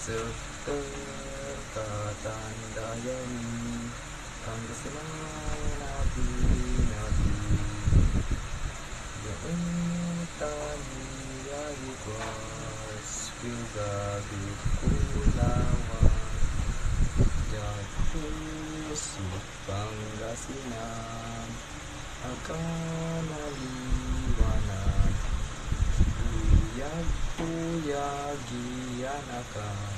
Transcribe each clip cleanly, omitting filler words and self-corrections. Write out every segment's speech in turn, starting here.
Seterkatandayani Panggasman nabi-nabi Yautani yayikwas Pilgabit kulawan Jatuh Pangasinan akan naliwanan Uyag-uyagian akan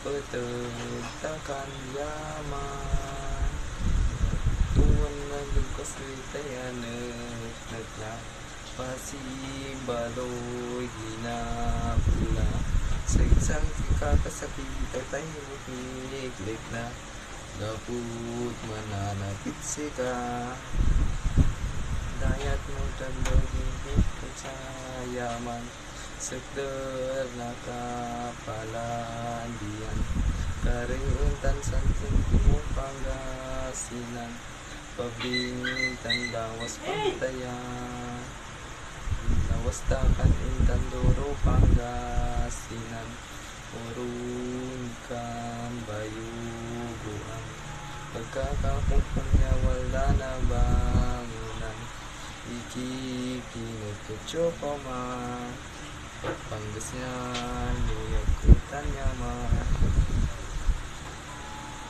petentakan yaman Tuan nagugkas litayan nagla pasibaloy ginapula Sagsang kakasakita tayo higlit na Gaput mananakit sika Dayat mo tandogin higit sa yaman Sekder nakapalandian Karinguntan santin mo Pangasinan Pabintan lawas pantayan Lawas takan intan doro Pangasinan Urun kan bayuguan Pagkakakumpang niya wala na bangunan Ikikinagkutsopaman Pagpanggas niya, luyag kutan niya man